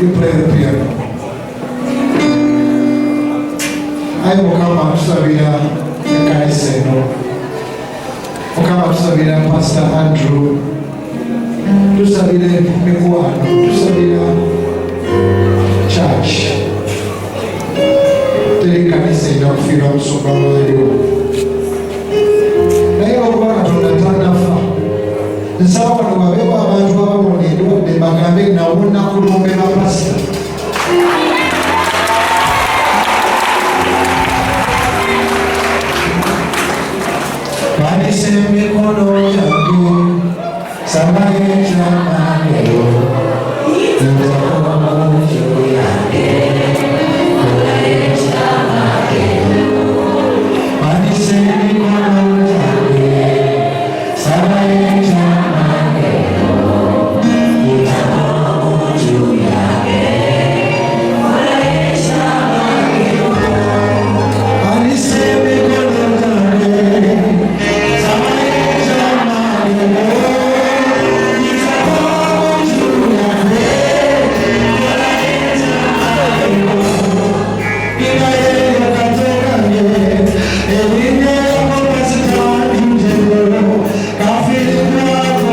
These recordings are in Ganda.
You play the piano. I will come up Sabina and I say no. Will come up Sabina, Pastor Andrew. To Sabina Mikuano, to Sabina Church. Tell can I say no freedom so you. Nsawa nuwabewa abantu babonedwa bebagambe nawona kulombe bapasta Panise mikono yangu samaye chananelo Nzawa mungu yake Kulaye chananelo Panise mikono yangu samaye chananelo Coffee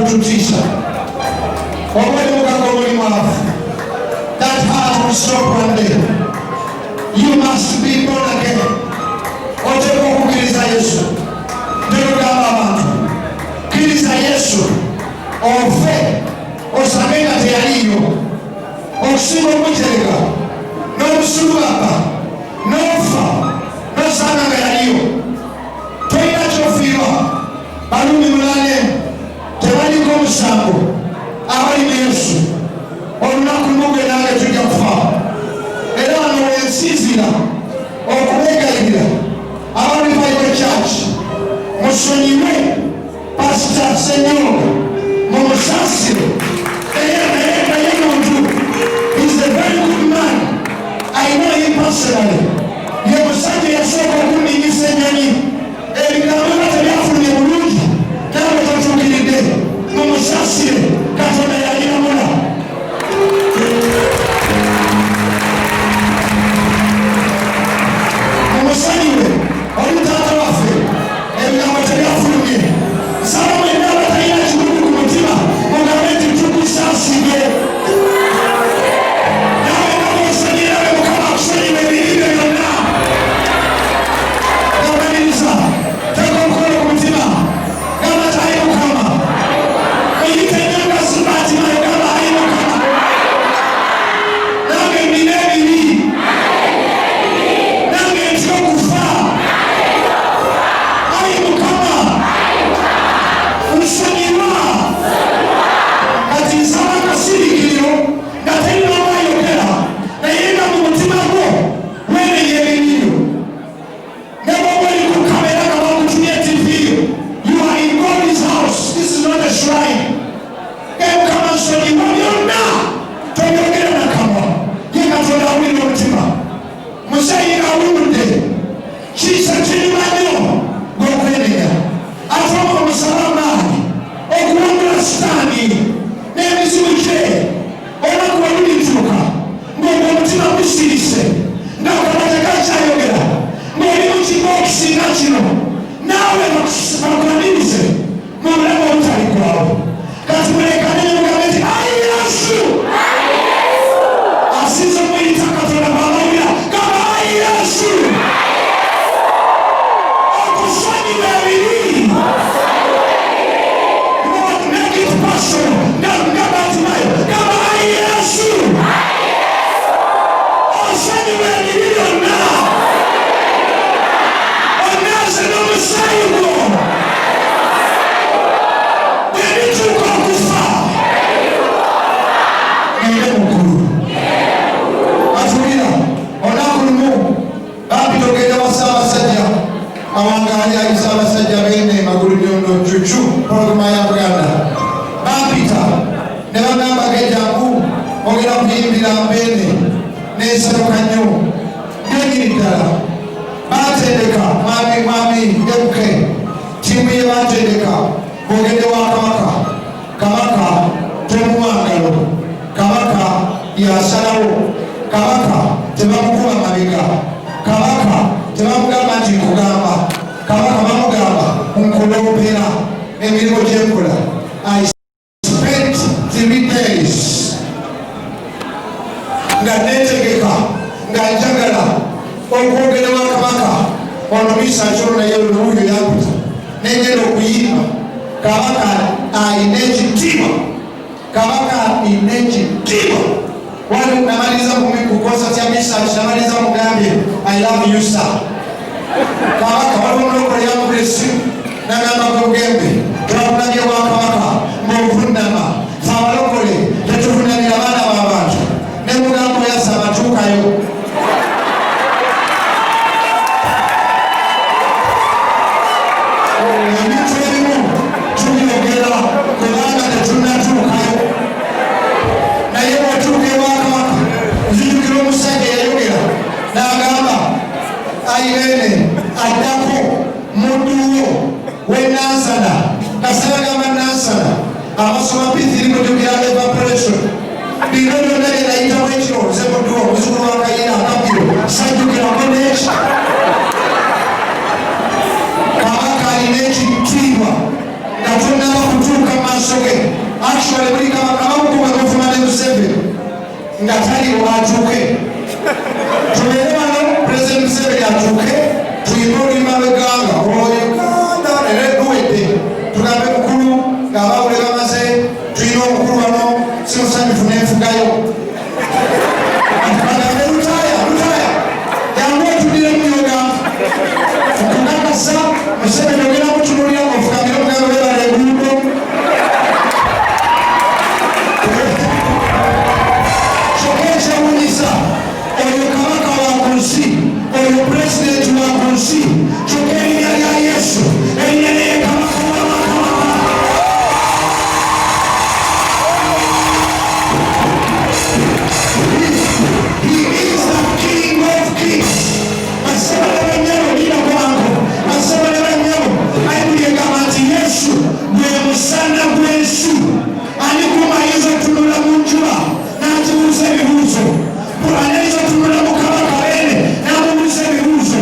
tutiisa omuli mukaka omuli mwavu. That heart will stop one day. You must be born again. Oteeka okukkiriza Yesu. Tegugamba abantu kkiriza Yesu ofe osabe nga teyaliyo, okusinga omukyereka n'omusulubaka n'ofa n'osanga nga yaliyo. Tolina kyofiirwa. Balumi 8 tebaliko omusango abali mu Yesu. Olunaku lumu nange tujja kufa. Era wano wensinzira okubeegayirira abali Bible Church musonyiwe Pastor Senyoga mumusaasire. Naye muntu is a very good man. I know him personally. Ye musajja yasooka okunninyisa ennyonyi. Ebigambo nga tebyafulumye bulungi nawe totuukiridde. Mumusaasire, Katonda yalinamula. Mumusonyiwe oli taata waffe, ebigambo tebyafulumye. Nsaba mwenna abatalina kibugu ku mutima mugambe nti tukusaasire. Nawe nga bw'osonyirawe Mukama akusonyiwe ebibi byo byonna. Gabaniriza, teeka omukono ku mutima, gamba nti ayi Mukama. Oyita ennyanga simatima egamba ayi Mukama. Nange nnina ebibi. Nange ntya okufa. Ayi Mukama. Nsonyiwa. Kati nsaba akasirikiriro nga terina mwayogera naye nga mu mutima gwo wenenya ebibi byo. Ne bw'oba oli ku kamera nga bakutumye TV yo, you are in God's house. This is not a shrine. Mukama nsonyiwa byonna tobyogera na kamwa. Ye Katonda awulira omutima. Muzeeyi awuludde kisa kirima nnyo gw'okwenenya. Atuwa omusala amaanyi okuwangula sitaani n'emizibu gye. Olunaku bwe lulituuka ng'ogwo omutima gusirise ng'akamwa tekakyayogera ng'oli mu kigo okusinga kino naawe bakulanirize mu bulamu obutali gwawo. Kati mulekane ne mugambe nti ayi Yesu. Asinza omuyita Katonda bw'amawulira gamba ayi Yesu. Okusonyiwa ebibi. Lord, make it personal. Gamba nti nayo gamba ayi Yesu. Osonyiwa ebibi byonna. Onaaze n'omusaayi gwo. Bwe bituuka okufa. Ngende mukulu. Atulira olunaku lumu bampita ogenda wa Ssaabasajja awangaali ayisa abasajja beene magulu nyondo cucu pologoma ya Buganda. Bampita ne bagamba gejangu ogenda kuyimbira Mbeene n'esanuka nnyo nyenyini ddala. Batendeka mwami ebuke tiimu ye batendeka bwogende wa Kabaka. Kabaka temuwangalo. Kabaka yasalawo. Kabaka tebamukuba mabega. Kabaka tebamugamba nti nkugamba. Kabaka bamugamba nkuloopera emirimu gyenkola. I spent 3 days nga neetegeka nga njagala okwogera wa Kabaka ono misa kyolo naye oluwuyo yakuta nengenda okuyimba. Kabaka alina ekitiibwa. Kabaka alina ekitiibwa. Wali namaliza kukosa kya misa namaliza mugambye I love you sir. Kabaka wali omulokole yamugula essimu nagamba Gogembe twakulabye wa Kabaka ng'ovunama. Fe abalokole tetuvunamira abaana b'abantu ne mugamba oyasaba tuukayo. Ebintu ebimu tubyogera kubanga tetunnatuukayo. Naye bw'otuuka ewa Kabaka nzijukira omusajja yayogera n'agamba Irene addako mudduwo we Nansana. Kasaba gamba Nansana amasoma P3 mujukira evaporation. Bino byonna bye nayitamu ekiro nze mudduwo omuzukulu wa Kayina Akabiro sajjukirako n'eki. Kabaka alina ekitiibwa nga tonnaba kutuuka masoke actually muri kama mukuma government Museveni ngatali wajuke tuelewa no President Museveni ajuke tuyibori mabeganga oyo kanda nereduwede tugambe mukulu ngabawule bamaze tuyina omukulu wano simusanyufu nenfugayo lutaya yangu otudire muyoga okukakasa Museveni ogera mutunulira ofukamira omugambo bebala eguudo chokekyewunyisa oyo kabaka wa ku nsi oyo pulezidenti wa ku nsi kyokka erinnya lya Yesu erinnya lye kabaka wabakabaka. He is the King of Kings. Masabala banyabo lina kwangu masabala banyabo Bayibuli egamba nti Yesu gwe musana gw'ensi alikuma ayinza otunula mu njuba n'atubuuza ebibuuzo ayinza otunula mu kabaka bene n'amubuuza ebibuuzo.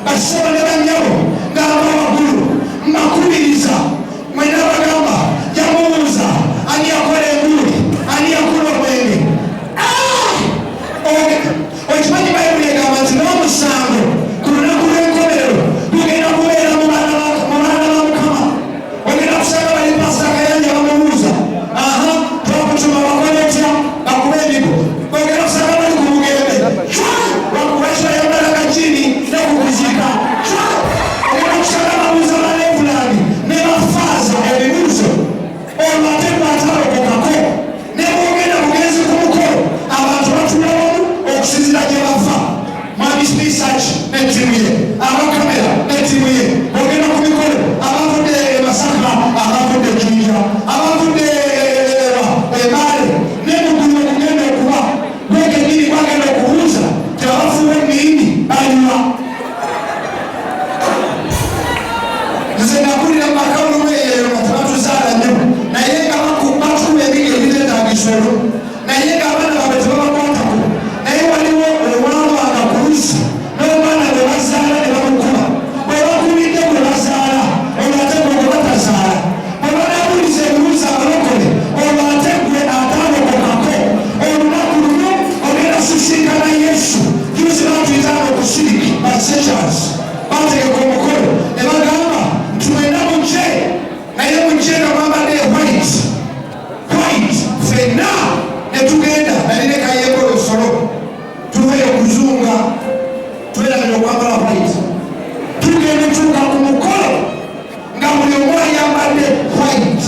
Basabala banyabo ng'aba waggulu mbakubiriza mwena bagamba yamubuuza ani yakola enguuli ani yakola omwenge. Okimanyi Bayibuli egamba nti n'omusango ku lunaku lw'enkomerero gugenda kubeera mu baana ba Mukama. Ogenda kusanga bali Pasita Kayanja bamubuuza twakutuma bakole otya bakube ebigo. Ogenda kusanga bali ku bugembe wakubakira yambala kajini ne kukuzika. Ogenda kusanga babuuza ba Levulandi ne bafaaza ebibuuzo olwo ate bwatalokokako ne bwogenda bugenzi ku mukolo abantu batulawamu okusinzira gye bava. Mwami research n'ettiimu ye abakamera n'ettiimu ye ogenda ku mikolo abavudde e Masaka abavudde e Jinja abavudde Mbale ne mugulu ogenda okuba gwekennyini gwagenda okubuuza tebabafuuwa ennimbi baliwa. Nze nakulira mu makawulume eyo nga tebatuzaala nnyo naye nga batukuba ebingi ebiteetaagisa olwo naye ng'abaana baabwe tebabakwatako naye waliwo olwabanga ku lusi n'omwana bwe bazaala ne bamukuba bwe bakubidde bwe bazaala olwo ate gwe gwe batazaala bwe banabuuliza ebibuuzo abalokole olwo ate gwe atalokokako. Olunaku luno ogenda sisinkana Yesu juzi batuyitaanga okusiriki basechas bategeka omukolo ne bagamba nti mwena mujje naye mujje nga mwambadde white ffenna ne tugenda nalina ekayeko esolo tuveyo kuzunga twerabira okwambala white tugenda tuuka ku mukolo nga buli omu ayambadde white.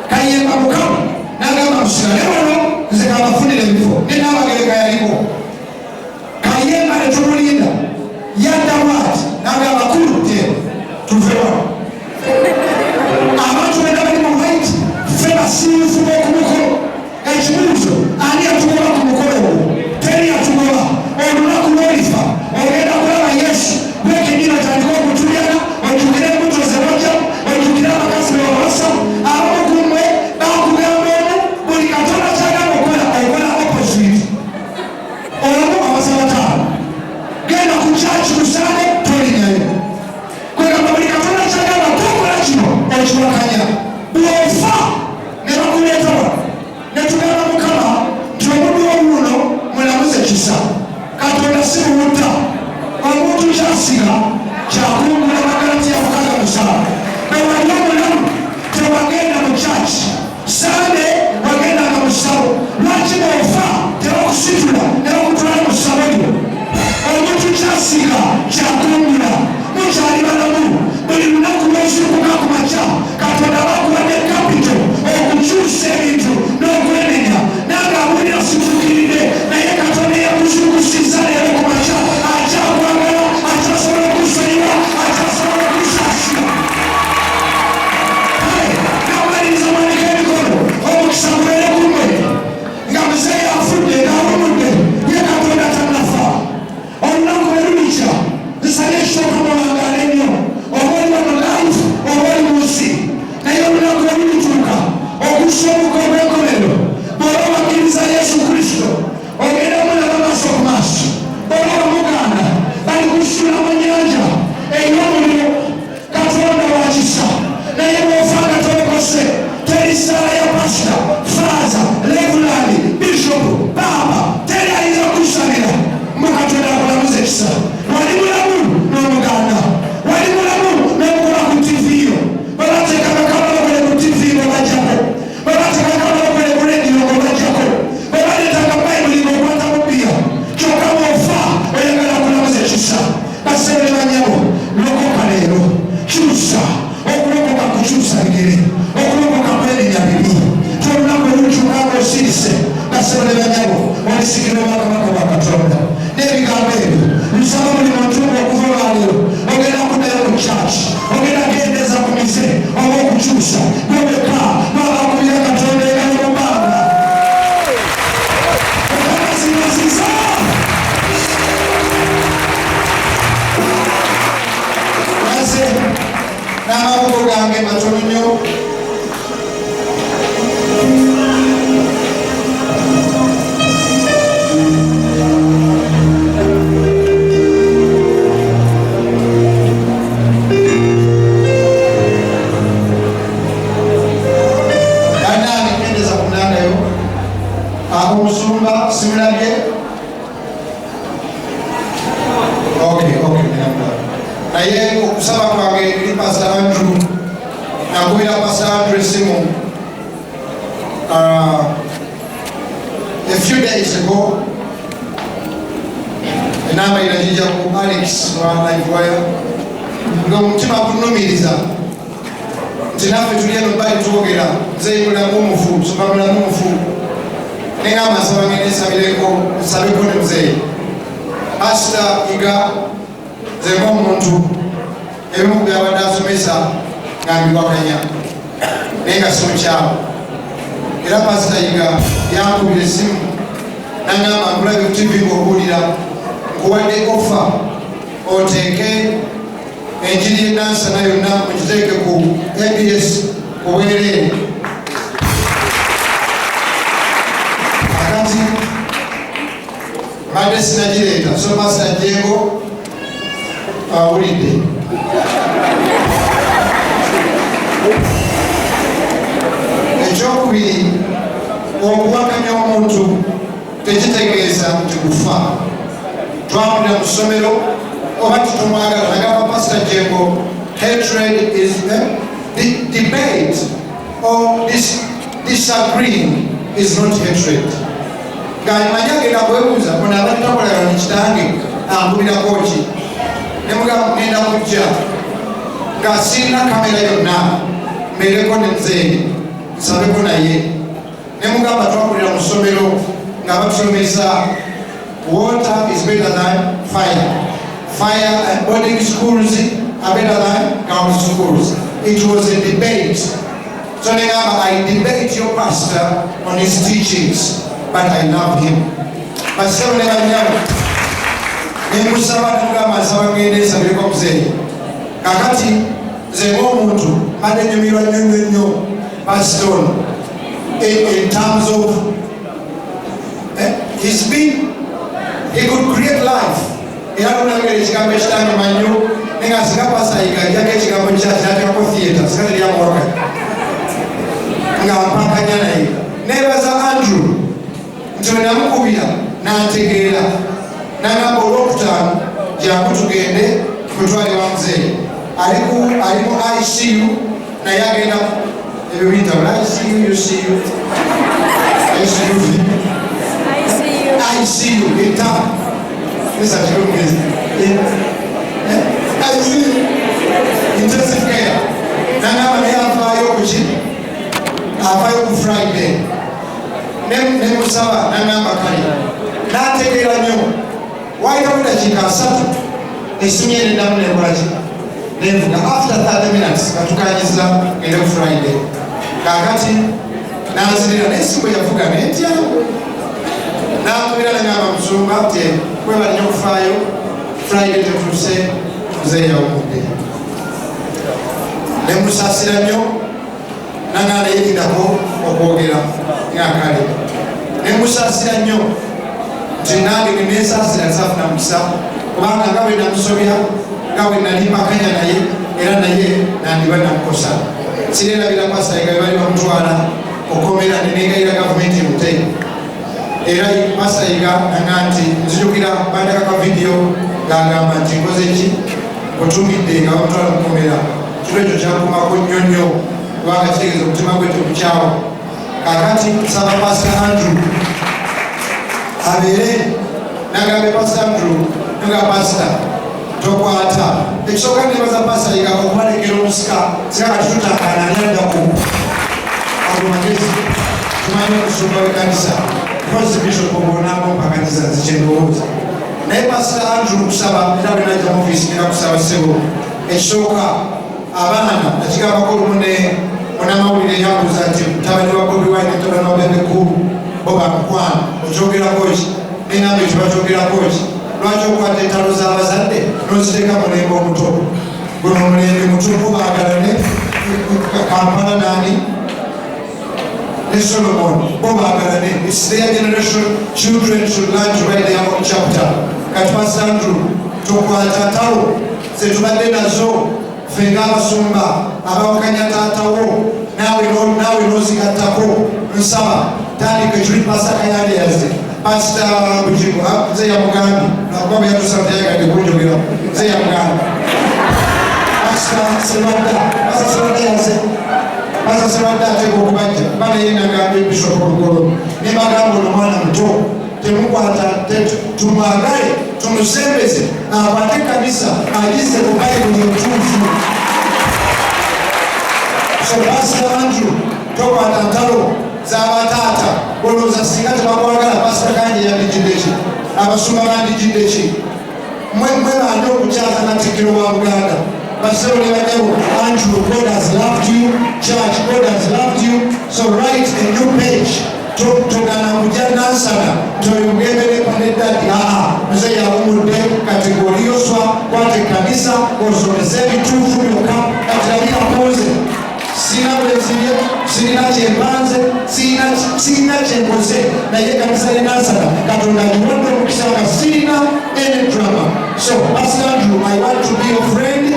Kayemba Mukama n'agamba musigale wano nze kabafunira ebifo ne n'abagereka yaliko. Kayemba ne tumulinda yaddamu ati n'agamba kuludde tuve wano. Abantu bena bali mu white ffe basiifu b'okumukolo. Ekibuuzo ani atugoba ku mukolo ogwo? Teri atugoba. Olunaku lw'olifa ogenda kulaba Yesu gwekennyini otandika okutulyaga ojjukire embuto ze bajja ojjukire abakazi Omusumba simulabye. Okay. Naye okusaba kwange eri Pastor Andrew. Nakubira Pastor Andrew esimu. A few days ago, enamba inajija ku Alex wa Live ng'omutima gunnumiriza nti naffe tuli eno bali twogera nze mulamu omufu soba mulamu omufu nengamba nsaba ngende nsabeko ne muzeeyi Pastor Iga nze ng'omuntu ebimu byabadde asomesa nga mbiwakanya naye nga simukyamu era Pastor Iga yankubira esimu nangamba nkulabye ku TV ng'obuulira nkuwadde offer oteeke enjiri y'ennansa na yonna mugiteeke ku ABS obwereere. Akati mbadde sinagireeta so Pastor Jengo awulidde. Ekyokubiri, okuwakanya omuntu tekitegeeza nti kufa. Twawulira mu ssomero oba tutomwagala nagamba Pastor Jengo, hatred is the debate or disagreeing is not hatred. Ng'amanyi agenda kwebuuza ono abadde takolera ni kitange ankubirako ki ne mugamba ngenda kujja nga sirina kamera yonna mbeereko ne muzeeyi nsabeko naye ne mugamba twakulira mu ssomero nga batusomesa water is better than fire. Fire and boarding schools are better than government schools. It was a debate. So I debate your pastor on his teachings, but I love him. But seven nemusaba nengamba nsaba ngende nsabireko muzeeyi kakati nze ng'omuntu mbadde nyumirwa nnyo Pastor in terms of he could create life. Era tunagera ekigambo ekitange manyo nenga singa Pastor Iga ajjako ekigambo kyakirako theatre sikateri amwaka nga mpankanya naye nebaza Andrew nti we namukubira n'antegeera nagamba olwokutaano jangu tugende kutwalibwa muzeeyi ali mu ICU naye agenda ebyo biyitawula ICU etamu intensive care. Nangamba naye avaayo ku ki avaayo ku Friday nemusaba nangamba kale n'ategeera nnyo wayitamu dakiika 3 esimu ye nendamu nekolaki nenvuga after 30 minutes katukanyiza ngende ku Friday kakati nanzirira n'esimu yavuga netya nakubira nangamba musumba te kwebali nnyo okufaayo Friday tetuuse muzeeyi yawumudde nemusaasira nnyo nangana neyerindako okwogera nga kale nemusaasira nnyo nti nange nenesaasira nsafuna mukisa kubanga nga bwe namusobya nga bwe nali mpakanya naye era naye nandiba namukosa sirerabira Pastor Iga bali bamutwala okomera nenegayira gavumenti emutei era Pastor Iga nanga nti nzijukira bandakaka video ng'agamba nti nkoze ki otumidde nga bamutwala mukomera kiro ekyo kyankumako nnyo kubanga kitegeeza omutima gwe tekukyawo kakati nsaba Pastor Andrew abeere nagambe Pastor Andrew nga Pastor tokwata ekisooka nebaza Pastor Iga okubalekera omusika sika katitutakana anyaddaku agumagezi tumanyi okusumba w'ekkanisa kozi Bishop obonaako mpakaniza nzikyendowooza naye Pastor Andrew kusaba era bwe najja mu ofiisi nera kusaba ssebo ekisooka abaana nakigambako olumu munamawulire yambuuza nti mutabani wa Bobi Wine mutabani wa Bebe Cool bo bamukwano okyogerako ki neŋŋamba ekyo bakyogerako ki lwaki okwata entalo z'abazadde n'oziteeka mulembe omuto guno omulembe mutuufu baagalane Kampala nani ne Solomon bo baagalane it's their generation children should learn to write their own chapter kati Pastor Andrew tokwata tawo zetubadde nazo ffe ng'abasumba abawakanya taatawo naawe n'ozigattako nsaba tandika ekiri Pastor Kayande yazze Pastor Bujimu nze ya Mugambi nakuba yatusabye yagadde kunjogera nze ya Mugambi Pastor Serwanda yazze Pastor Serwanda ateeka okubajja bana yenagambye Bishop Lugolo ne bagamba ono mwana muto temukwata tumwagale tumusembeze akwate kanisa agize ku Bayibuli entuufu. So Pastor Andrew tokwata ntalo z'abataata olowooza singa tebakwagala Pastor Kanje yandijjidde ki abasumba bandijjidde ki mwe bandi okukyaza Katikkiro wa Buganda basebo ne banyabo Andrew, God has loved you. Church, God has loved you. So write a new page. Togana kujja nansala toyogebere panedadi nze yawumudde kategori yoswa kwate kanisa osomese ebituufu byokka katirabira mpoze sina bwezirye sirina kyempanze sirina kyenkoze naye kanisa yenansala katonda giwadde omukisa nga sirina any drama. So Pastor Andrew, I want to be your friend.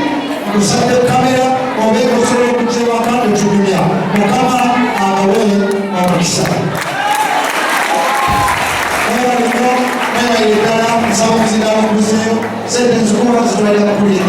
Kusate kamera obeka osobola okukyeba kandi okinyumya mukama abawe omukisa. Never ddala nsaba muzindala okuzeeyo sente nzikuba zitwalira kukulya